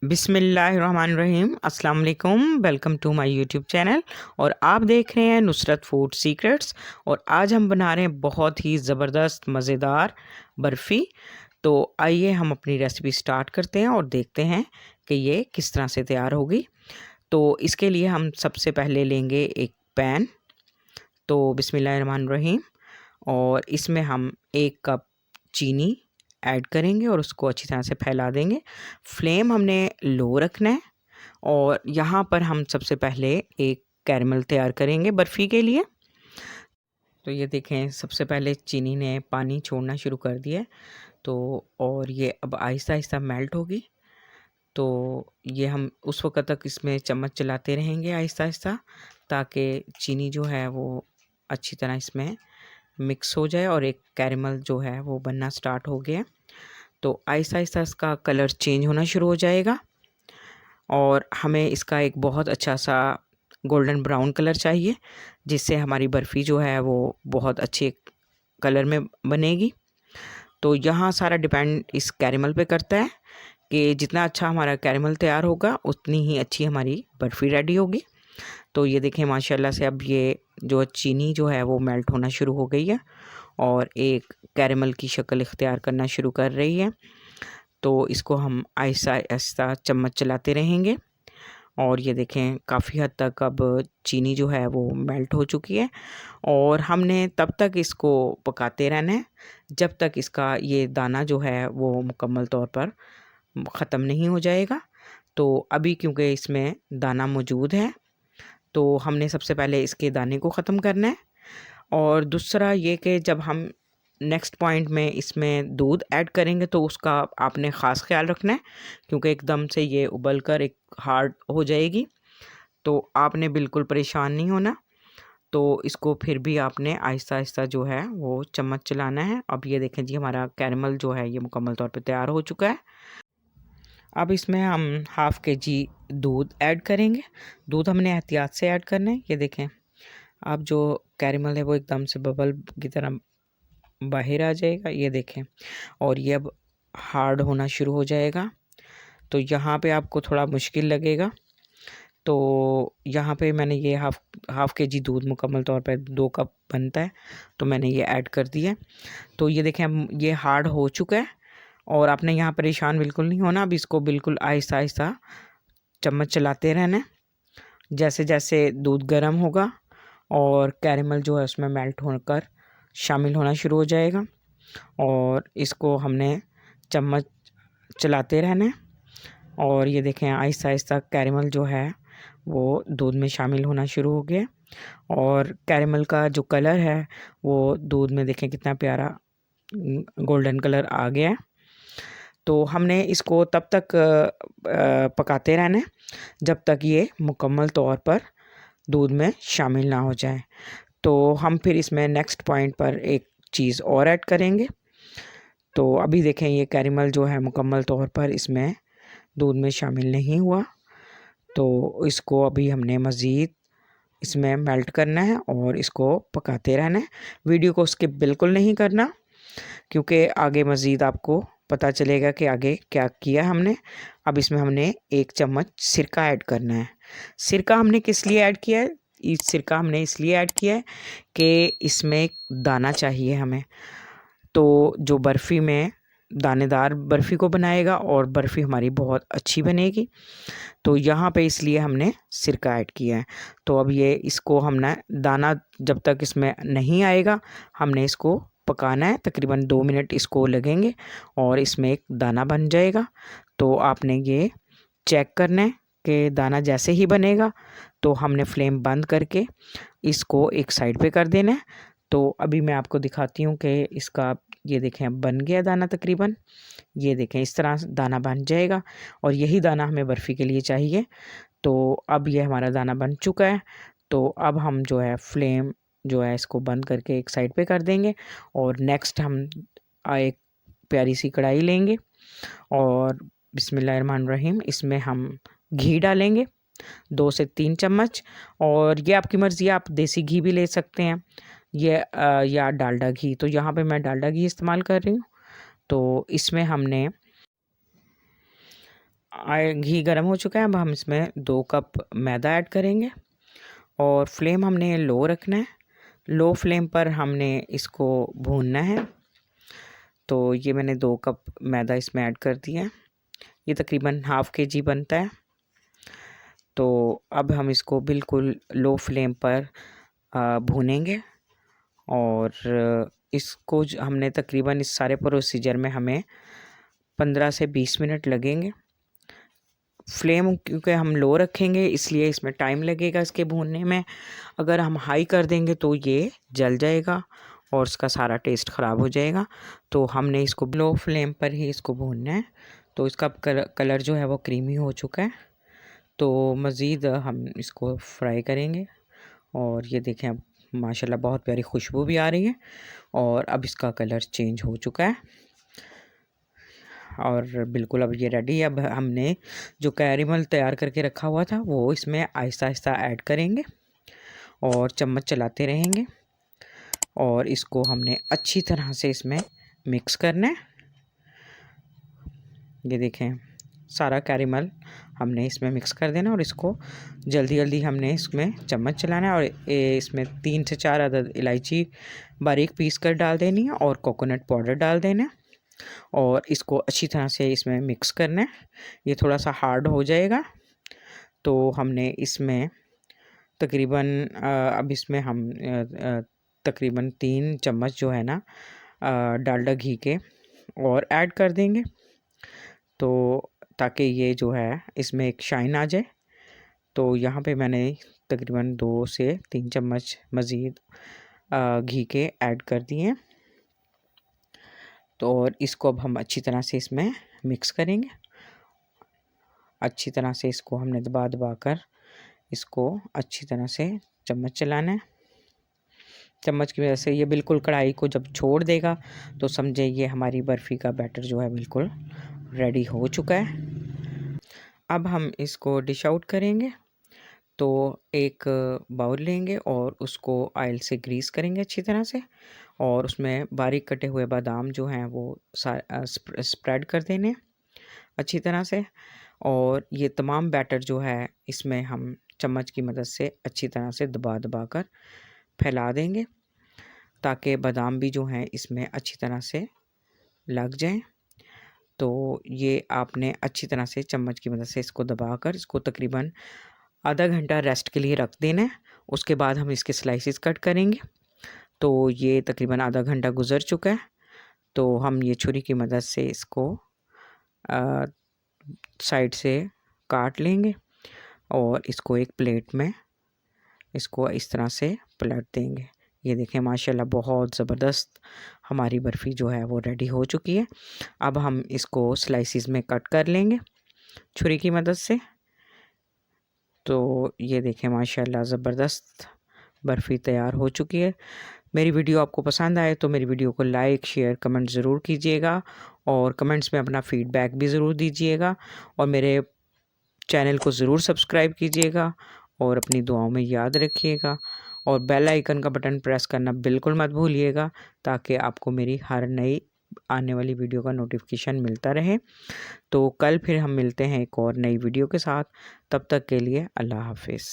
बिस्मिल्लाहिर्रहमानिर्रहीम अस्सलाम वालेकुम। Welcome to my YouTube channel और आप देख रहे हैं नुसरत फूड सीक्रेट्स। और आज हम बना रहे हैं बहुत ही ज़बरदस्त मज़ेदार बर्फ़ी। तो आइए हम अपनी रेसिपी स्टार्ट करते हैं और देखते हैं कि ये किस तरह से तैयार होगी। तो इसके लिए हम सबसे पहले लेंगे एक पैन। तो बिस्मिल्लाहिर्रहमानिर्रहीम, और इसमें हम 1 कप चीनी ऐड करेंगे और उसको अच्छी तरह से फैला देंगे। फ्लेम हमने लो रखना है और यहाँ पर हम सबसे पहले एक कैरमल तैयार करेंगे बर्फ़ी के लिए। तो ये देखें, सबसे पहले चीनी ने पानी छोड़ना शुरू कर दिया है। तो और ये अब आहिस्ता आहिस्ता मेल्ट होगी। तो ये हम उस वक्त तक इसमें चम्मच चलाते रहेंगे आहिस्ता आहिस्ता, ताकि चीनी जो है वो अच्छी तरह इसमें मिक्स हो जाए और एक कैरमल जो है वो बनना स्टार्ट हो गया। तो आहिस्ता आहिस्ता इसका कलर चेंज होना शुरू हो जाएगा और हमें इसका एक बहुत अच्छा सा गोल्डन ब्राउन कलर चाहिए, जिससे हमारी बर्फ़ी जो है वो बहुत अच्छे कलर में बनेगी। तो यहाँ सारा डिपेंड इस कैरमल पे करता है कि जितना अच्छा हमारा कैरमल तैयार होगा उतनी ही अच्छी हमारी बर्फ़ी रेडी होगी। तो ये देखें, माशाल्लाह से अब ये जो चीनी जो है वो मेल्ट होना शुरू हो गई है और एक कैरमल की शक्ल इख्तियार करना शुरू कर रही है। तो इसको हम आहिस्ता आहिस्ता चम्मच चलाते रहेंगे और ये देखें, काफ़ी हद तक अब चीनी जो है वो मेल्ट हो चुकी है। और हमने तब तक इसको पकाते रहना है जब तक इसका ये दाना जो है वो मुकम्मल तौर पर ख़त्म नहीं हो जाएगा। तो अभी क्योंकि इसमें दाना मौजूद है, तो हमने सबसे पहले इसके दाने को ख़त्म करना है। और दूसरा ये कि जब हम नेक्स्ट पॉइंट में इसमें दूध ऐड करेंगे तो उसका आपने ख़ास ख्याल रखना है, क्योंकि एकदम से ये उबल कर एक हार्ड हो जाएगी। तो आपने बिल्कुल परेशान नहीं होना। तो इसको फिर भी आपने आहिस्ता आहिस्ता जो है वो चम्मच चलाना है। अब ये देखें जी, हमारा कैरमल जो है ये मुकम्मल तौर पे तैयार हो चुका है। अब इसमें हम हाफ़ केजी दूध ऐड करेंगे। दूध हमने एहतियात से ऐड करना है। ये देखें, अब जो कैरमल है वो एकदम से बबल की तरह बाहर आ जाएगा, ये देखें। और ये अब हार्ड होना शुरू हो जाएगा। तो यहाँ पे आपको थोड़ा मुश्किल लगेगा। तो यहाँ पे मैंने ये हाफ़ केजी दूध मुकम्मल तौर पे 2 कप बनता है, तो मैंने ये ऐड कर दिया है। तो ये देखें, अब ये हार्ड हो चुका है और आपने यहाँ परेशान बिल्कुल नहीं होना। अब इसको बिल्कुल आहिस्ता आहिस्ता चम्मच चलाते रहना है। जैसे जैसे दूध गर्म होगा और कैरमल जो है उसमें मेल्ट होकर शामिल होना शुरू हो जाएगा और इसको हमने चम्मच चलाते रहना है। और ये देखें, आहिस्ता आहिस्ता कैरमल जो है वो दूध में शामिल होना शुरू हो गया और कैरमल का जो कलर है वो दूध में देखें कितना प्यारा गोल्डन कलर आ गया है। तो हमने इसको तब तक पकाते रहना है जब तक ये मुकम्मल तौर पर दूध में शामिल ना हो जाए। तो हम फिर इसमें नेक्स्ट पॉइंट पर एक चीज़ और ऐड करेंगे। तो अभी देखें, ये कैरमल जो है मुकम्मल तौर पर इसमें दूध में शामिल नहीं हुआ। तो इसको अभी हमने मज़ीद इसमें मेल्ट करना है और इसको पकाते रहना है। वीडियो को स्किप बिल्कुल नहीं करना, क्योंकि आगे मज़ीद आपको पता चलेगा कि आगे क्या किया हमने। अब इसमें हमने 1 चम्मच सिरका ऐड करना है। सिरका हमने किस लिए ऐड किया है? इस सिरका हमने इसलिए ऐड किया है कि इसमें एक दाना चाहिए हमें, तो जो बर्फ़ी में दानेदार बर्फ़ी को बनाएगा और बर्फ़ी हमारी बहुत अच्छी बनेगी। तो यहाँ पे इसलिए हमने सिरका ऐड किया है। तो अब ये इसको हमने दाना जब तक इसमें नहीं आएगा, हमने इसको पकाना है। तकरीबन 2 मिनट इसको लगेंगे और इसमें एक दाना बन जाएगा। तो आपने ये चेक करना है कि दाना जैसे ही बनेगा तो हमने फ्लेम बंद करके इसको एक साइड पे कर देना है। तो अभी मैं आपको दिखाती हूँ कि इसका, ये देखें, अब बन गया दाना तकरीबन। ये देखें, इस तरह से दाना बन जाएगा और यही दाना हमें बर्फ़ी के लिए चाहिए। तो अब ये हमारा दाना बन चुका है। तो अब हम जो है फ्लेम जो है इसको बंद करके एक साइड पे कर देंगे और नेक्स्ट हम एक प्यारी सी कढ़ाई लेंगे और बिस्मिल्लाहिर्रहमानिर्रहीम इसमें हम घी डालेंगे 2 से 3 चम्मच। और ये आपकी मर्ज़ी है, आप देसी घी भी ले सकते हैं ये या डालडा घी। तो यहाँ पे मैं डालडा घी इस्तेमाल कर रही हूँ। तो इसमें हमने घी गर्म हो चुका है। अब हम इसमें 2 कप मैदा ऐड करेंगे और फ्लेम हमने लो रखना है। लो फ्लेम पर हमने इसको भूनना है। तो ये मैंने 2 कप मैदा इसमें ऐड कर दिया है। ये तकरीबन हाफ़ केजी बनता है। तो अब हम इसको बिल्कुल लो फ्लेम पर भूनेंगे और इसको हमने तकरीबन इस सारे प्रोसीजर में हमें 15 से 20 मिनट लगेंगे। फ्लेम क्योंकि हम लो रखेंगे इसलिए इसमें टाइम लगेगा इसके भूनने में। अगर हम हाई कर देंगे तो ये जल जाएगा और उसका सारा टेस्ट ख़राब हो जाएगा। तो हमने इसको लो फ्लेम पर ही इसको भूनना है। तो इसका कलर जो है वो क्रीमी हो चुका है। तो मज़ीद हम इसको फ्राई करेंगे और ये देखें अब माशाल्लाह बहुत प्यारी खुशबू भी आ रही है और अब इसका कलर चेंज हो चुका है और बिल्कुल अब ये रेडी है। अब हमने जो कैरेमल तैयार करके रखा हुआ था वो इसमें आहिस्ता आहिस्ता ऐड करेंगे और चम्मच चलाते रहेंगे और इसको हमने अच्छी तरह से इसमें मिक्स करना है। ये देखें सारा कैरेमल हमने इसमें मिक्स कर देना और इसको जल्दी जल्दी हमने इसमें चम्मच चलाना है और इसमें 3 से 4 अदद इलायची बारीक पीस कर डाल देनी है और कोकोनट पाउडर डाल देना है और इसको अच्छी तरह से इसमें मिक्स करना है। ये थोड़ा सा हार्ड हो जाएगा तो हमने इसमें तकरीबन अब इसमें हम तकरीबन 3 चम्मच जो है ना डालडा घी के और ऐड कर देंगे तो ताकि ये जो है इसमें एक शाइन आ जाए। तो यहाँ पे मैंने तकरीबन 2 से 3 चम्मच मज़ीद घी के ऐड कर दिए हैं। तो और इसको अब हम अच्छी तरह से इसमें मिक्स करेंगे। अच्छी तरह से इसको हमने दबा दबा कर इसको अच्छी तरह से चम्मच चलाना है। चम्मच की वजह से ये बिल्कुल कढ़ाई को जब छोड़ देगा तो समझे ये हमारी बर्फ़ी का बैटर जो है बिल्कुल रेडी हो चुका है। अब हम इसको डिश आउट करेंगे। तो एक बाउल लेंगे और उसको ऑयल से ग्रीस करेंगे अच्छी तरह से और उसमें बारीक कटे हुए बादाम जो हैं वो स्प्रेड कर देने अच्छी तरह से और ये तमाम बैटर जो है इसमें हम चम्मच की मदद से अच्छी तरह से दबा दबा कर फैला देंगे ताकि बादाम भी जो हैं इसमें अच्छी तरह से लग जाएं। तो ये आपने अच्छी तरह से चम्मच की मदद से इसको दबाकर इसको तकरीबन आधा घंटा रेस्ट के लिए रख देना है। उसके बाद हम इसके स्लाइसेस कट करेंगे। तो ये तकरीबन आधा घंटा गुज़र चुका है। तो हम ये छुरी की मदद से इसको साइड से काट लेंगे और इसको एक प्लेट में इसको इस तरह से पलट देंगे। ये देखें माशाल्लाह बहुत ज़बरदस्त हमारी बर्फ़ी जो है वो रेडी हो चुकी है। अब हम इसको स्लाइसिस में कट कर लेंगे छुरी की मदद से। तो ये देखें माशाल्लाह ज़बरदस्त बर्फ़ी तैयार हो चुकी है। मेरी वीडियो आपको पसंद आए तो मेरी वीडियो को लाइक शेयर कमेंट ज़रूर कीजिएगा और कमेंट्स में अपना फ़ीडबैक भी ज़रूर दीजिएगा और मेरे चैनल को ज़रूर सब्सक्राइब कीजिएगा और अपनी दुआओं में याद रखिएगा और बेल आइकन का बटन प्रेस करना बिल्कुल मत भूलिएगा ताकि आपको मेरी हर नई आने वाली वीडियो का नोटिफिकेशन मिलता रहे। तो कल फिर हम मिलते हैं एक और नई वीडियो के साथ। तब तक के लिए अल्लाह हाफ़िज़।